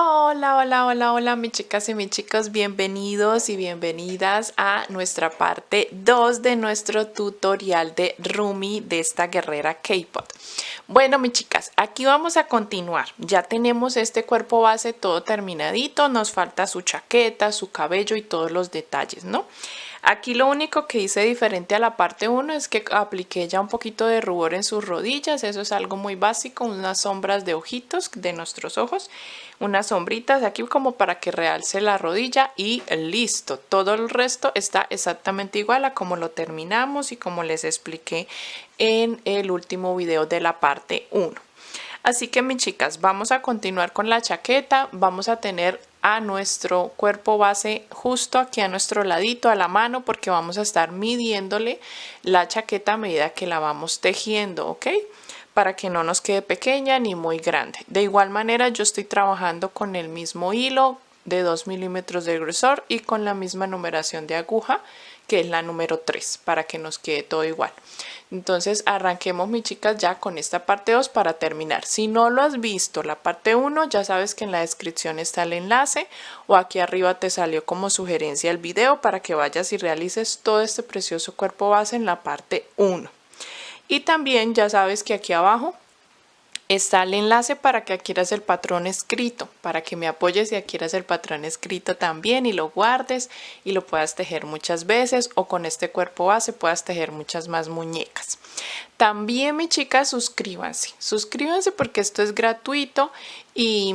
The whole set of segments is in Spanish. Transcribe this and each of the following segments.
Hola, hola, hola, hola, mis chicas y mis chicos, bienvenidos y bienvenidas a nuestra parte 2 de nuestro tutorial de Rumi de esta guerrera K-pop. Bueno, mis chicas, aquí vamos a continuar. Ya tenemos este cuerpo base todo terminadito, nos falta su chaqueta, su cabello y todos los detalles, ¿no? Aquí lo único que hice diferente a la parte 1 es que apliqué ya un poquito de rubor en sus rodillas, eso es algo muy básico, unas sombras de ojitos de nuestros ojos, unas sombritas aquí como para que realce la rodilla y listo. Todo el resto está exactamente igual a como lo terminamos y como les expliqué en el último video de la parte 1. Así que mis chicas, vamos a continuar con la chaqueta, vamos a tener a nuestro cuerpo base justo aquí a nuestro ladito, a la mano, porque vamos a estar midiéndole la chaqueta a medida que la vamos tejiendo, ¿ok? Para que no nos quede pequeña ni muy grande. De igual manera yo estoy trabajando con el mismo hilo de 2 milímetros de grosor y con la misma numeración de aguja, que es la número 3, para que nos quede todo igual. Entonces arranquemos, mis chicas, ya con esta parte 2 para terminar. Si no lo has visto la parte 1, ya sabes que en la descripción está el enlace o aquí arriba te salió como sugerencia el video para que vayas y realices todo este precioso cuerpo base en la parte 1. Y también ya sabes que aquí abajo está el enlace para que adquieras el patrón escrito, para que me apoyes y adquieras el patrón escrito también y lo guardes y lo puedas tejer muchas veces, o con este cuerpo base puedas tejer muchas más muñecas. También, mis chicas, suscríbanse porque esto es gratuito y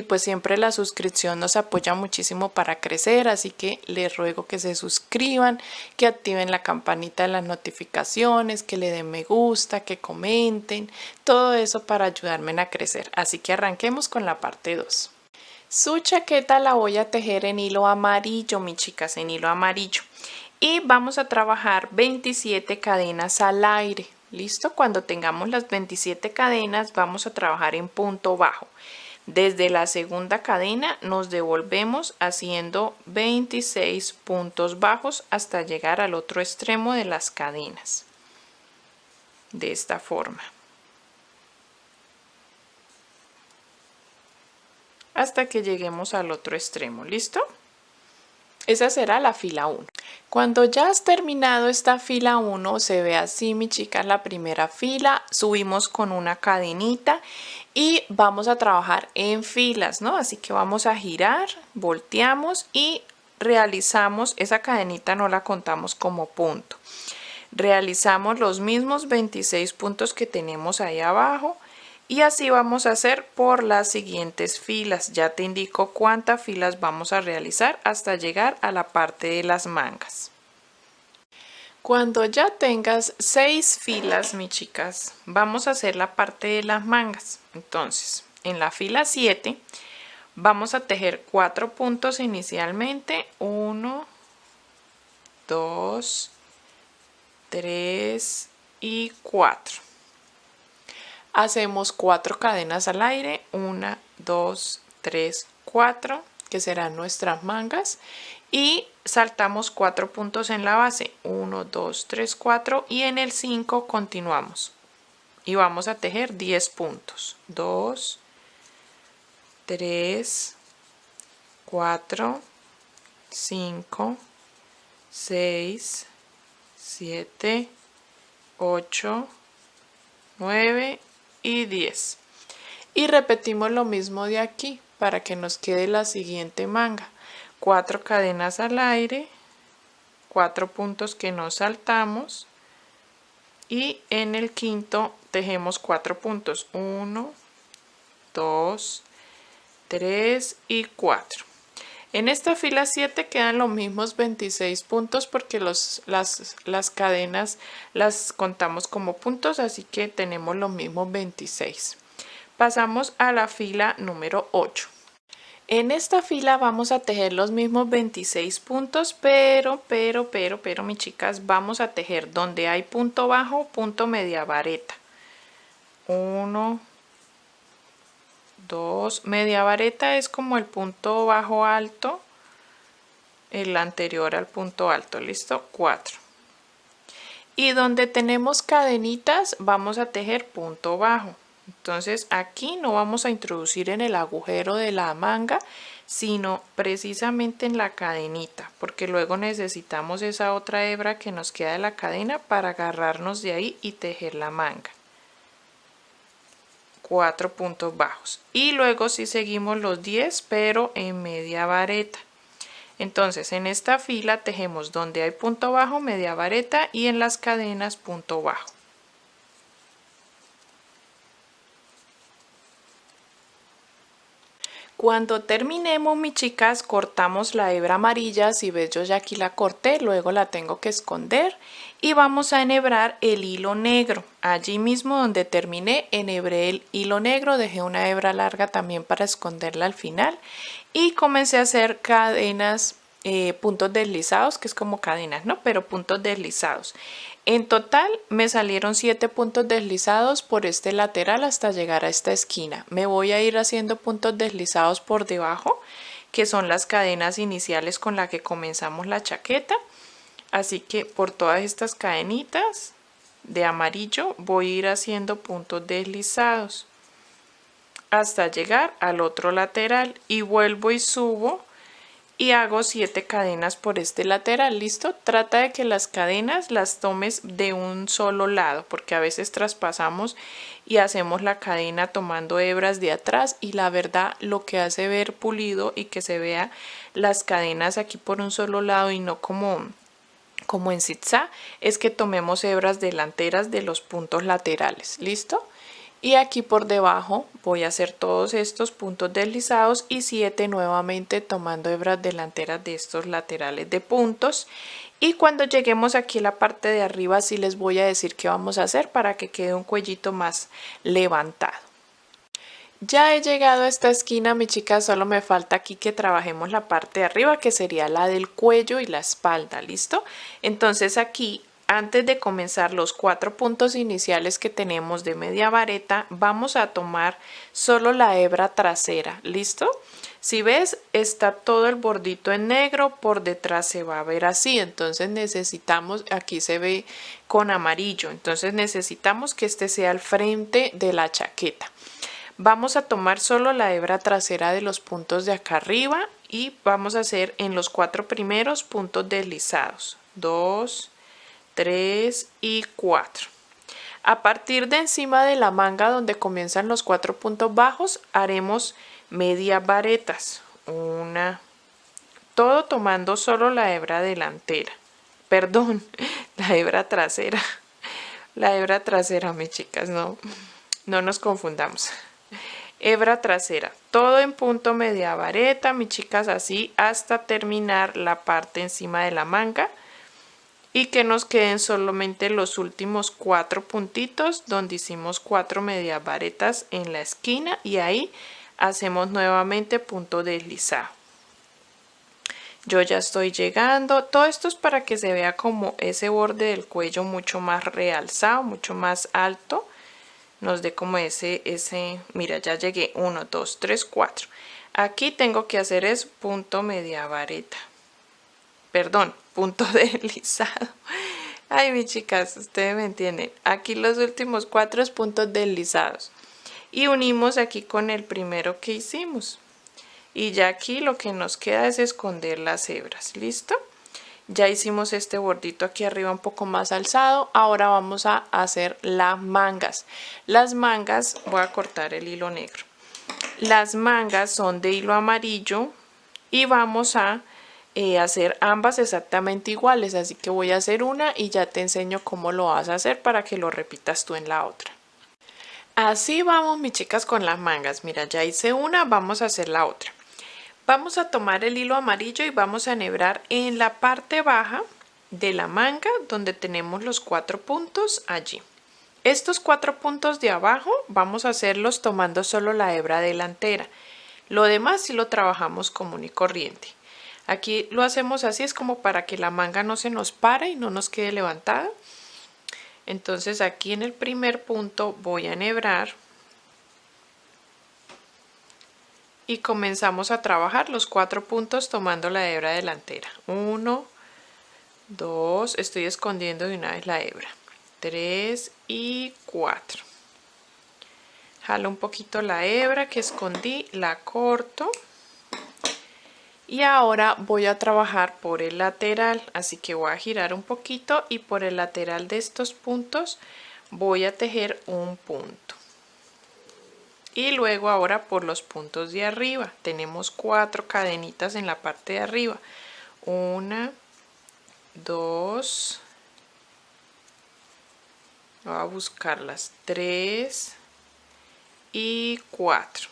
pues siempre la suscripción nos apoya muchísimo para crecer, así que les ruego que se suscriban, que activen la campanita de las notificaciones, que le den me gusta, que comenten, todo eso para ayudarme a crecer. Así que arranquemos con la parte 2. Su chaqueta la voy a tejer en hilo amarillo, mis chicas, en hilo amarillo. Y vamos a trabajar 27 cadenas al aire. ¿Listo? Cuando tengamos las 27 cadenas vamos a trabajar en punto bajo. Desde la segunda cadena nos devolvemos haciendo 26 puntos bajos hasta llegar al otro extremo de las cadenas. De esta forma. Hasta que lleguemos al otro extremo. ¿Listo? Esa será la fila 1. Cuando ya has terminado esta fila 1, se ve así, mi chicas, la primera fila. Subimos con una cadenita y vamos a trabajar en filas, ¿no? Así que vamos a girar, volteamos y realizamos esa cadenita, no la contamos como punto. Realizamos los mismos 26 puntos que tenemos ahí abajo. Y así vamos a hacer por las siguientes filas. Ya te indico cuántas filas vamos a realizar hasta llegar a la parte de las mangas. Cuando ya tengas 6 filas, mis chicas, vamos a hacer la parte de las mangas. Entonces, en la fila 7 vamos a tejer 4 puntos inicialmente. 1, 2, 3 y 4. Hacemos 4 cadenas al aire, 1, 2, 3, 4, que serán nuestras mangas, y saltamos 4 puntos en la base, 1, 2, 3, 4, y en el 5 continuamos y vamos a tejer 10 puntos, 2, 3, 4, 5, 6, 7, 8, 9 y 10. Y repetimos lo mismo de aquí para que nos quede la siguiente manga. 4 cadenas al aire, 4 puntos que nos saltamos y en el quinto tejemos 4 puntos. 1, 2, 3 y 4. En esta fila 7 quedan los mismos 26 puntos porque las cadenas las contamos como puntos, así que tenemos los mismos 26. Pasamos a la fila número 8. En esta fila vamos a tejer los mismos 26 puntos, pero, mis chicas, vamos a tejer donde hay punto bajo, punto media vareta. 1, 2, media vareta es como el punto bajo alto, el anterior al punto alto, listo, 4. Y donde tenemos cadenitas vamos a tejer punto bajo. Entonces aquí no vamos a introducir en el agujero de la manga, sino precisamente en la cadenita, porque luego necesitamos esa otra hebra que nos queda de la cadena para agarrarnos de ahí y tejer la manga. 4 puntos bajos y luego sí seguimos los 10 pero en media vareta. Entonces en esta fila tejemos donde hay punto bajo media vareta y en las cadenas punto bajo. Cuando terminemos, mis chicas, cortamos la hebra amarilla. Si ves, yo ya aquí la corté, luego la tengo que esconder y vamos a enhebrar el hilo negro. Allí mismo donde terminé, enhebré el hilo negro, dejé una hebra larga también para esconderla al final y comencé a hacer cadenas, puntos deslizados, que es como cadenas, ¿no? Pero puntos deslizados. En total me salieron 7 puntos deslizados por este lateral hasta llegar a esta esquina. Me voy a ir haciendo puntos deslizados por debajo, que son las cadenas iniciales con las que comenzamos la chaqueta. Así que por todas estas cadenitas de amarillo voy a ir haciendo puntos deslizados hasta llegar al otro lateral y vuelvo y subo y hago 7 cadenas por este lateral. ¿Listo? Trata de que las cadenas las tomes de un solo lado, porque a veces traspasamos y hacemos la cadena tomando hebras de atrás y la verdad lo que hace ver pulido y que se vea las cadenas aquí por un solo lado y no como en zigzag es que tomemos hebras delanteras de los puntos laterales. ¿Listo? Y aquí por debajo voy a hacer todos estos puntos deslizados y 7 nuevamente tomando hebras delanteras de estos laterales de puntos. Y cuando lleguemos aquí a la parte de arriba sí les voy a decir qué vamos a hacer para que quede un cuellito más levantado. Ya he llegado a esta esquina, mi chica, solo me falta aquí que trabajemos la parte de arriba, que sería la del cuello y la espalda. ¿Listo? Entonces aquí, antes de comenzar los 4 puntos iniciales que tenemos de media vareta, vamos a tomar solo la hebra trasera. ¿Listo? Si ves, está todo el bordito en negro, por detrás se va a ver así, entonces necesitamos, aquí se ve con amarillo, entonces necesitamos que este sea el frente de la chaqueta. Vamos a tomar solo la hebra trasera de los puntos de acá arriba y vamos a hacer en los 4 primeros puntos deslizados. 2, 3 y 4. A partir de encima de la manga donde comienzan los 4 puntos bajos haremos medias varetas. Una, todo tomando solo la hebra delantera. Perdón, la hebra trasera. La hebra trasera, mis chicas, no nos confundamos. Hebra trasera, todo en punto media vareta, mis chicas, así hasta terminar la parte encima de la manga y que nos queden solamente los últimos 4 puntitos donde hicimos 4 medias varetas en la esquina y ahí hacemos nuevamente punto deslizado. Yo ya estoy llegando, todo esto es para que se vea como ese borde del cuello mucho más realzado, mucho más alto. Nos dé como mira, ya llegué, 1, 2, 3, 4. Aquí tengo que hacer es punto media vareta. Perdón, punto deslizado. Ay, mis chicas, ustedes me entienden. Aquí los últimos 4 puntos deslizados. Y unimos aquí con el primero que hicimos. Y ya aquí lo que nos queda es esconder las hebras. ¿Listo? Ya hicimos este bordito aquí arriba un poco más alzado. Ahora vamos a hacer las mangas. Las mangas, voy a cortar el hilo negro. Las mangas son de hilo amarillo y vamos a hacer ambas exactamente iguales. Así que voy a hacer una y ya te enseño cómo lo vas a hacer para que lo repitas tú en la otra. Así vamos, mis chicas, con las mangas. Mira, ya hice una, vamos a hacer la otra. Vamos a tomar el hilo amarillo y vamos a enhebrar en la parte baja de la manga donde tenemos los 4 puntos allí. Estos 4 puntos de abajo vamos a hacerlos tomando solo la hebra delantera. Lo demás sí lo trabajamos común y corriente. Aquí lo hacemos así, es como para que la manga no se nos pare y no nos quede levantada. Entonces aquí en el primer punto voy a enhebrar. Y comenzamos a trabajar los 4 puntos tomando la hebra delantera. 1, 2, estoy escondiendo de una vez la hebra. 3 y 4. Jalo un poquito la hebra que escondí, la corto. Y ahora voy a trabajar por el lateral, así que voy a girar un poquito y por el lateral de estos puntos voy a tejer un punto. Y luego ahora por los puntos de arriba, tenemos 4 cadenitas en la parte de arriba. 1, 2, voy a buscar las 3 y 4.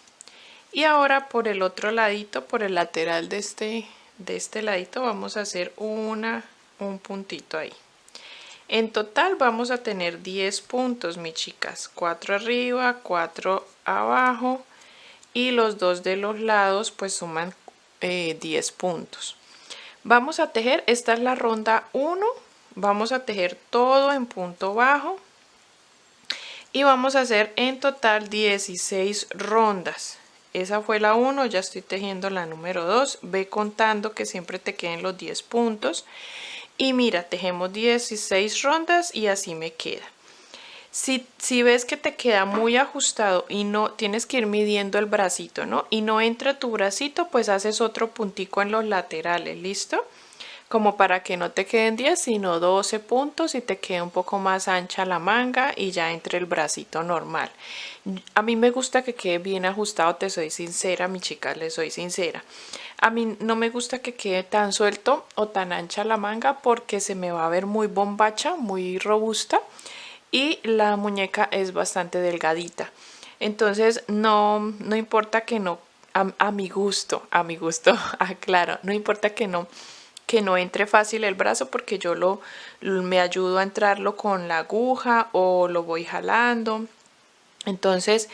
Y ahora por el otro ladito, por el lateral de este ladito, vamos a hacer un puntito ahí. En total vamos a tener 10 puntos, mis chicas. 4 arriba, 4 abajo y los 2 de los lados pues suman 10 puntos. Vamos a tejer, esta es la ronda 1, vamos a tejer todo en punto bajo y vamos a hacer en total 16 rondas. Esa fue la 1, ya estoy tejiendo la número 2. Ve contando que siempre te queden los 10 puntos. Y mira, tejemos 16 rondas y así me queda. Si ves que te queda muy ajustado y no tienes que ir midiendo el bracito, ¿no? Y no entra tu bracito, pues haces otro puntico en los laterales, ¿listo? Como para que no te queden 10, sino 12 puntos y te quede un poco más ancha la manga y ya entre el bracito normal. A mí me gusta que quede bien ajustado, te soy sincera, mi chica, les soy sincera. A mí no me gusta que quede tan suelto o tan ancha la manga porque se me va a ver muy bombacha, muy robusta y la muñeca es bastante delgadita. Entonces no importa que no, a mi gusto, aclaro, no importa que no entre fácil el brazo porque yo me ayudo a entrarlo con la aguja o lo voy jalando. Entonces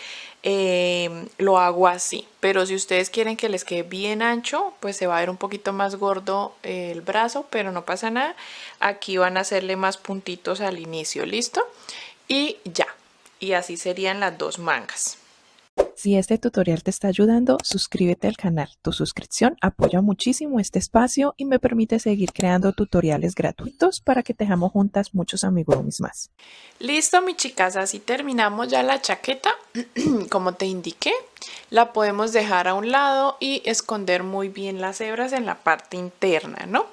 lo hago así, pero si ustedes quieren que les quede bien ancho, pues se va a ver un poquito más gordo el brazo, pero no pasa nada. Aquí van a hacerle más puntitos al inicio, ¿listo? Y ya, y así serían las 2 mangas. Si este tutorial te está ayudando, suscríbete al canal. Tu suscripción apoya muchísimo este espacio y me permite seguir creando tutoriales gratuitos para que tejamos juntas muchos amigurumis más. Listo, mis chicas, así terminamos ya la chaqueta. Como te indiqué, la podemos dejar a un lado y esconder muy bien las hebras en la parte interna, ¿no?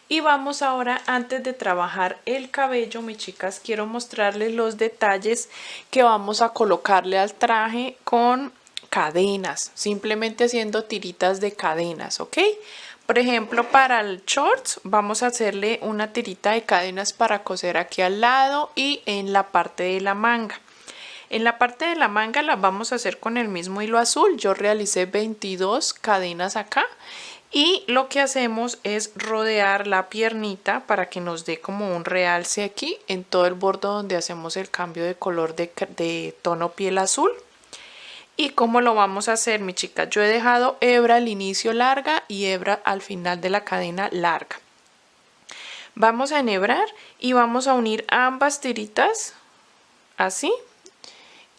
Y vamos ahora, antes de trabajar el cabello, mis chicas, quiero mostrarles los detalles que vamos a colocarle al traje con cadenas, simplemente haciendo tiritas de cadenas, ¿ok? Por ejemplo, para el shorts vamos a hacerle una tirita de cadenas para coser aquí al lado y en la parte de la manga. En la parte de la manga la vamos a hacer con el mismo hilo azul. Yo realicé 22 cadenas acá. Y lo que hacemos es rodear la piernita para que nos dé como un realce aquí en todo el borde donde hacemos el cambio de color de tono piel azul. ¿Y cómo lo vamos a hacer, mi chica? Yo he dejado hebra al inicio larga y hebra al final de la cadena larga. Vamos a enhebrar y vamos a unir ambas tiritas así.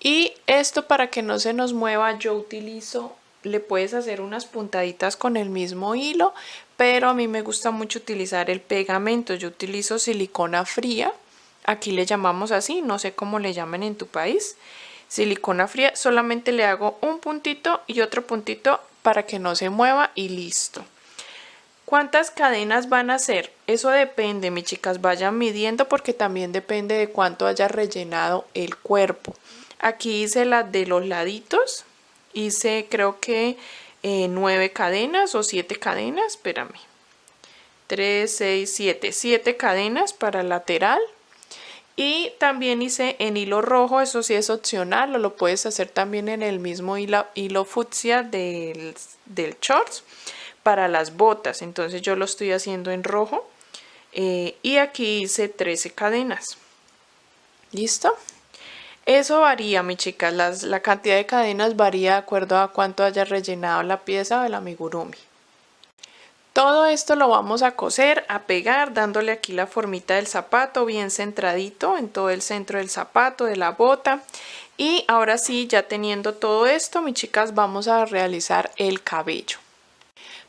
Y esto, para que no se nos mueva, yo utilizo, le puedes hacer unas puntaditas con el mismo hilo, pero a mí me gusta mucho utilizar el pegamento. Yo utilizo silicona fría, aquí le llamamos así, no sé cómo le llaman en tu país. Silicona fría, solamente le hago un puntito y otro puntito para que no se mueva y listo. ¿Cuántas cadenas van a hacer? Eso depende, mis chicas, vayan midiendo porque también depende de cuánto haya rellenado el cuerpo. Aquí hice las de los laditos, hice creo que 9 cadenas o 7 cadenas, espérame, 3, 6, 7, 7 cadenas para el lateral. Y también hice en hilo rojo, eso sí es opcional, o lo puedes hacer también en el mismo hilo fucsia del shorts para las botas. Entonces yo lo estoy haciendo en rojo y aquí hice 13 cadenas. ¿Listo? Eso varía, mis chicas, la cantidad de cadenas varía de acuerdo a cuánto haya rellenado la pieza del amigurumi. Todo esto lo vamos a coser, a pegar, dándole aquí la formita del zapato bien centradito en todo el centro del zapato, de la bota. Y ahora sí, ya teniendo todo esto, mis chicas, vamos a realizar el cabello.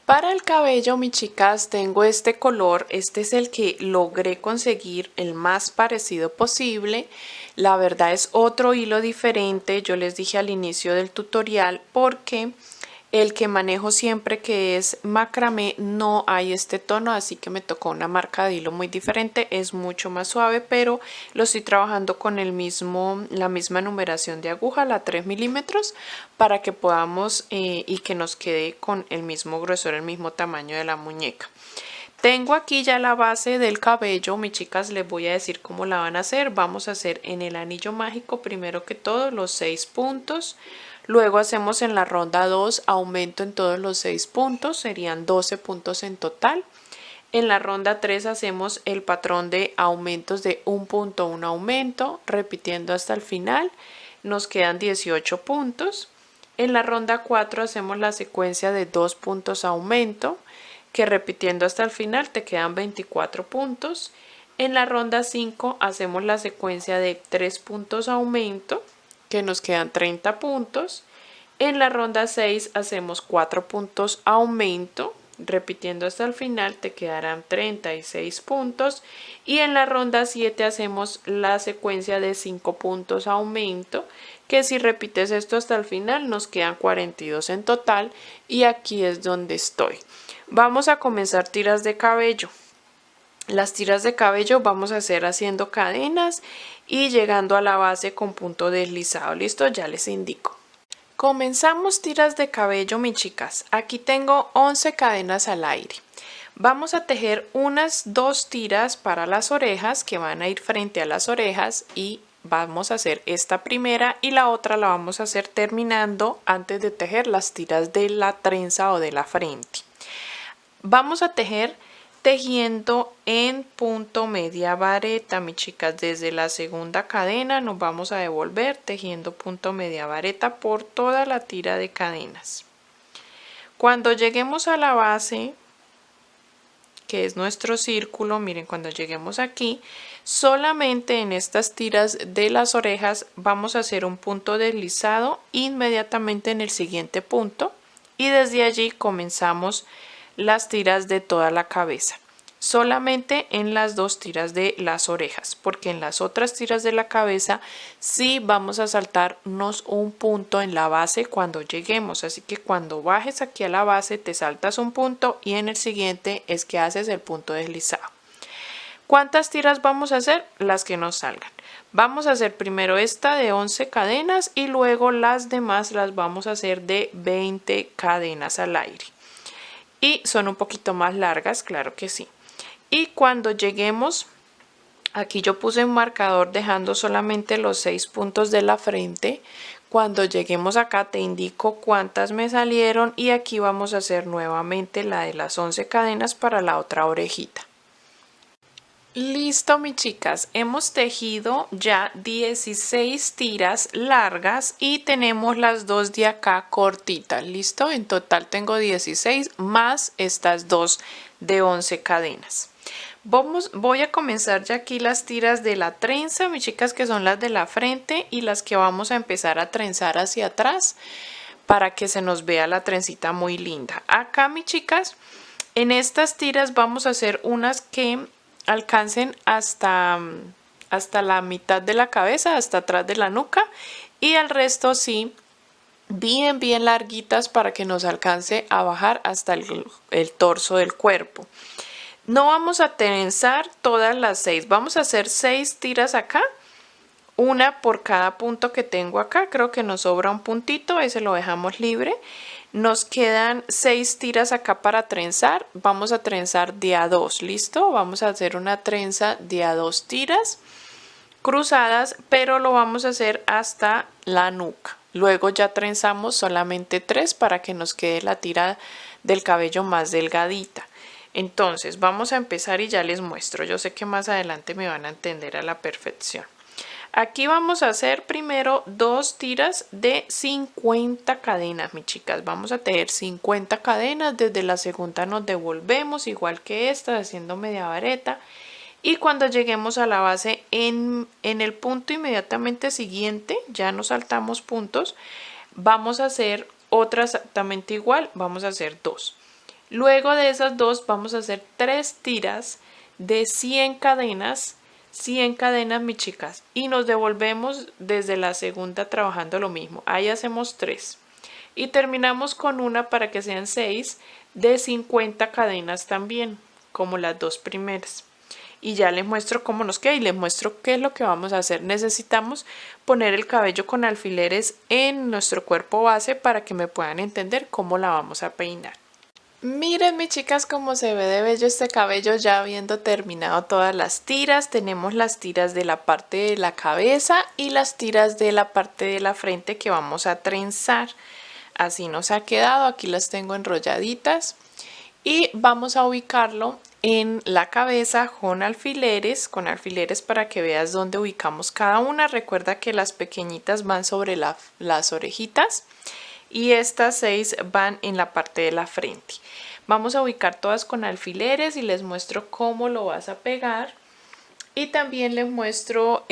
Para el cabello, mis chicas, tengo este color. Este es el que logré conseguir el más parecido posible. La verdad es otro hilo diferente. Yo les dije al inicio del tutorial porque el que manejo siempre, que es macramé, no hay este tono, así que me tocó una marca de hilo muy diferente. Es mucho más suave, pero lo estoy trabajando con la misma numeración de aguja, la 3 milímetros, para que podamos y que nos quede con el mismo grosor, el mismo tamaño de la muñeca. Tengo aquí ya la base del cabello. Mis chicas, les voy a decir cómo la van a hacer. Vamos a hacer en el anillo mágico primero que todo los 6 puntos. Luego hacemos en la ronda 2 aumento en todos los 6 puntos, serían 12 puntos en total. En la ronda 3 hacemos el patrón de aumentos de un punto, un aumento, repitiendo hasta el final. Nos quedan 18 puntos. En la ronda 4 hacemos la secuencia de 2 puntos aumento, que repitiendo hasta el final te quedan 24 puntos. En la ronda 5 hacemos la secuencia de 3 puntos aumento, que nos quedan 30 puntos. En la ronda 6 hacemos 4 puntos aumento, repitiendo hasta el final te quedarán 36 puntos. Y en la ronda 7 hacemos la secuencia de 5 puntos aumento, que si repites esto hasta el final nos quedan 42 en total, y aquí es donde estoy. Vamos a comenzar tiras de cabello. Las tiras de cabello vamos a hacer haciendo cadenas y llegando a la base con punto deslizado. Listo, ya les indico. Comenzamos tiras de cabello, mis chicas. Aquí tengo 11 cadenas al aire. Vamos a tejer unas 2 tiras para las orejas que van a ir frente a las orejas, y vamos a hacer esta primera y la otra la vamos a hacer terminando antes de tejer las tiras de la trenza o de la frente. Vamos a tejiendo en punto media vareta, mis chicas. Desde la segunda cadena nos vamos a devolver tejiendo punto media vareta por toda la tira de cadenas. Cuando lleguemos a la base, que es nuestro círculo, miren, cuando lleguemos aquí, solamente en estas tiras de las orejas vamos a hacer un punto deslizado inmediatamente en el siguiente punto, y desde allí comenzamos las tiras de toda la cabeza. Solamente en las 2 tiras de las orejas, porque en las otras tiras de la cabeza sí vamos a saltarnos un punto en la base cuando lleguemos. Así que cuando bajes aquí a la base te saltas un punto, y en el siguiente es que haces el punto deslizado. ¿Cuántas tiras vamos a hacer? Las que nos salgan. Vamos a hacer primero esta de 11 cadenas y luego las demás las vamos a hacer de 20 cadenas al aire. Y son un poquito más largas, claro que sí. Y cuando lleguemos, aquí yo puse un marcador dejando solamente los 6 puntos de la frente. Cuando lleguemos acá te indico cuántas me salieron, y aquí vamos a hacer nuevamente la de las 11 cadenas para la otra orejita. Listo, mis chicas, hemos tejido ya 16 tiras largas y tenemos las 2 de acá cortitas. Listo, en total tengo 16 más estas 2 de 11 cadenas. Voy a comenzar ya aquí las tiras de la trenza, mis chicas, que son las de la frente y las que vamos a empezar a trenzar hacia atrás para que se nos vea la trencita muy linda. Acá, mis chicas, en estas tiras vamos a hacer unas que alcancen hasta la mitad de la cabeza, hasta atrás de la nuca, y el resto sí bien larguitas para que nos alcance a bajar hasta el torso del cuerpo. No vamos a trenzar todas las 6, vamos a hacer 6 tiras acá, una por cada punto que tengo acá. Creo que nos sobra un puntito, ese lo dejamos libre. Nos quedan 6 tiras acá para trenzar. Vamos a trenzar de a 2, ¿listo? Vamos a hacer una trenza de a 2 tiras cruzadas, pero lo vamos a hacer hasta la nuca. Luego ya trenzamos solamente 3 para que nos quede la tira del cabello más delgadita. Entonces vamos a empezar y ya les muestro. Yo sé que más adelante me van a entender a la perfección. Aquí vamos a hacer primero 2 tiras de 50 cadenas, mis chicas. Vamos a tejer 50 cadenas. Desde la segunda nos devolvemos igual que esta, haciendo media vareta. Y cuando lleguemos a la base, en el punto inmediatamente siguiente, ya nos saltamos puntos, vamos a hacer otra exactamente igual. Vamos a hacer 2. Luego de esas dos vamos a hacer 3 tiras de 100 cadenas mis chicas, y nos devolvemos desde la segunda trabajando lo mismo. Ahí hacemos 3 y terminamos con una para que sean 6 de 50 cadenas también, como las dos primeras. Y ya les muestro cómo nos queda y les muestro qué es lo que vamos a hacer. Necesitamos poner el cabello con alfileres en nuestro cuerpo base para que me puedan entender cómo la vamos a peinar. Miren mis chicas cómo se ve de bello este cabello ya habiendo terminado todas las tiras. Tenemos las tiras de la parte de la cabeza y las tiras de la parte de la frente que vamos a trenzar. Así nos ha quedado, aquí las tengo enrolladitas y vamos a ubicarlo en la cabeza con alfileres para que veas dónde ubicamos cada una. Recuerda que las pequeñitas van sobre las orejitas y estas 6 van en la parte de la frente. Vamos a ubicar todas con alfileres y les muestro cómo lo vas a pegar y también les muestro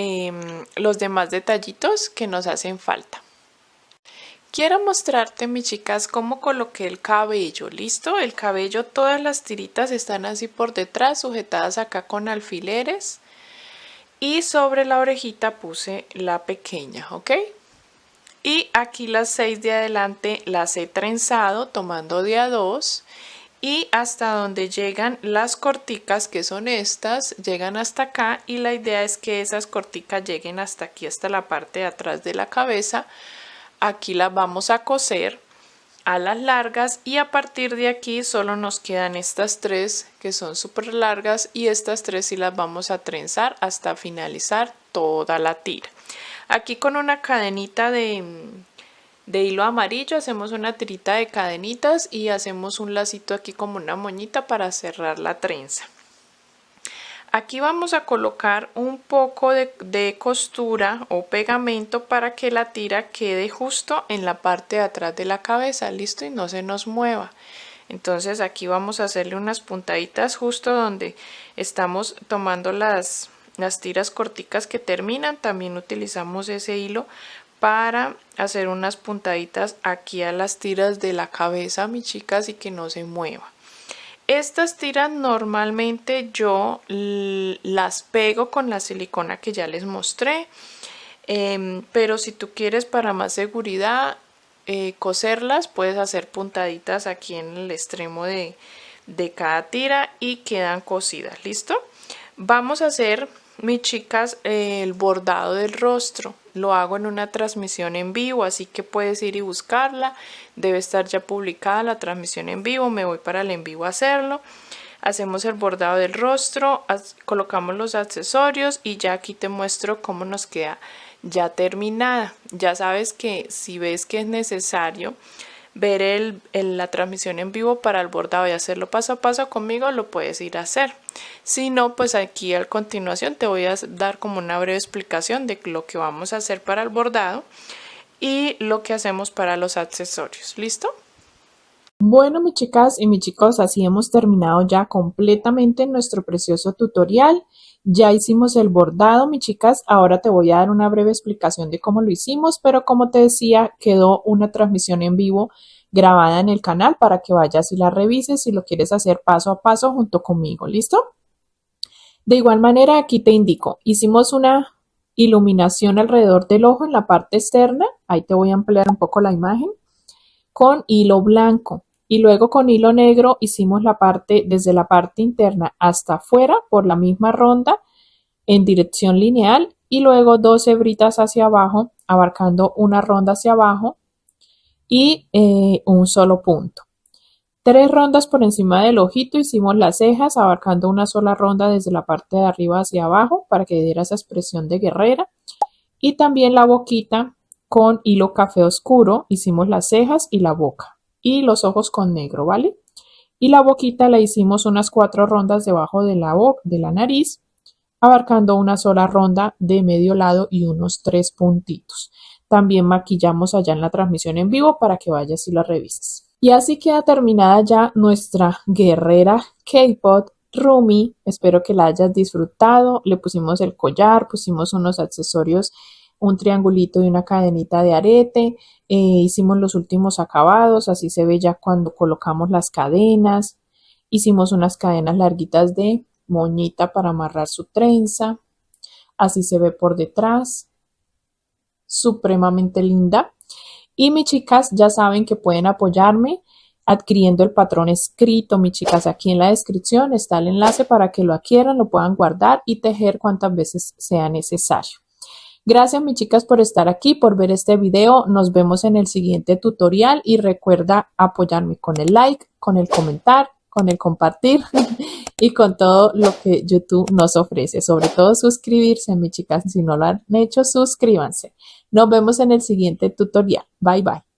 los demás detallitos que nos hacen falta. Quiero mostrarte, mis chicas, cómo coloqué el cabello. ¿Listo? El cabello, todas las tiritas están así por detrás, sujetadas acá con alfileres. Y sobre la orejita puse la pequeña, ¿ok? Y aquí las 6 de adelante las he trenzado tomando de a 2. Y hasta donde llegan las corticas, que son estas, llegan hasta acá. Y la idea es que esas corticas lleguen hasta aquí, hasta la parte de atrás de la cabeza. Aquí las vamos a coser a las largas y a partir de aquí solo nos quedan estas 3 que son súper largas y estas 3 sí las vamos a trenzar hasta finalizar toda la tira. Aquí con una cadenita de hilo amarillo hacemos una tirita de cadenitas y hacemos un lacito aquí como una moñita para cerrar la trenza. Aquí vamos a colocar un poco de costura o pegamento para que la tira quede justo en la parte de atrás de la cabeza, listo, y no se nos mueva. Entonces aquí vamos a hacerle unas puntaditas justo donde estamos tomando las tiras corticas que terminan. También utilizamos ese hilo para hacer unas puntaditas aquí a las tiras de la cabeza, mis chicas, y que no se mueva. Estas tiras normalmente yo las pego con la silicona que ya les mostré, pero si tú quieres para más seguridad coserlas, puedes hacer puntaditas aquí en el extremo de cada tira y quedan cosidas. ¿Listo? Vamos a hacer, mis chicas, el bordado del rostro. Lo hago en una transmisión en vivo, así que puedes ir y buscarla. Debe estar ya publicada la transmisión en vivo. Me voy para el en vivo a hacerlo. Hacemos el bordado del rostro, colocamos los accesorios y ya aquí te muestro cómo nos queda ya terminada. Ya sabes que si ves que es necesario ver la transmisión en vivo para el bordado y hacerlo paso a paso conmigo, lo puedes ir a hacer. Si no, pues aquí a continuación te voy a dar como una breve explicación de lo que vamos a hacer para el bordado y lo que hacemos para los accesorios. ¿Listo? Bueno, mis chicas y mis chicos, así hemos terminado ya completamente nuestro precioso tutorial. Ya hicimos el bordado, mis chicas. Ahora te voy a dar una breve explicación de cómo lo hicimos, pero como te decía, quedó una transmisión en vivo grabada en el canal para que vayas y la revises si lo quieres hacer paso a paso junto conmigo. ¿Listo? De igual manera, aquí te indico, hicimos una iluminación alrededor del ojo en la parte externa. Ahí te voy a ampliar un poco la imagen con hilo blanco y luego con hilo negro hicimos la parte desde la parte interna hasta afuera por la misma ronda en dirección lineal y luego 2 hebritas hacia abajo abarcando una ronda hacia abajo y un solo punto. 3 rondas por encima del ojito hicimos las cejas abarcando una sola ronda desde la parte de arriba hacia abajo para que diera esa expresión de guerrera y también la boquita. Con hilo café oscuro hicimos las cejas y la boca y los ojos con negro, ¿vale? Y la boquita la hicimos unas 4 rondas debajo de la nariz, abarcando una sola ronda de medio lado y unos 3 puntitos. También maquillamos allá en la transmisión en vivo para que vayas y la revises. Y así queda terminada ya nuestra guerrera K-Pot Rumi. Espero que la hayas disfrutado. Le pusimos el collar, pusimos unos accesorios un triangulito y una cadenita de arete. Hicimos los últimos acabados, así se ve ya cuando colocamos las cadenas. Hicimos unas cadenas larguitas de moñita para amarrar su trenza. Así se ve por detrás. Supremamente linda. Y mis chicas ya saben que pueden apoyarme adquiriendo el patrón escrito. Mis chicas, aquí en la descripción está el enlace para que lo adquieran, lo puedan guardar y tejer cuantas veces sea necesario. Gracias mis chicas por estar aquí, por ver este video. Nos vemos en el siguiente tutorial y recuerda apoyarme con el like, con el comentar, con el compartir y con todo lo que YouTube nos ofrece. Sobre todo suscribirse, mis chicas. Si no lo han hecho, suscríbanse. Nos vemos en el siguiente tutorial. Bye, bye.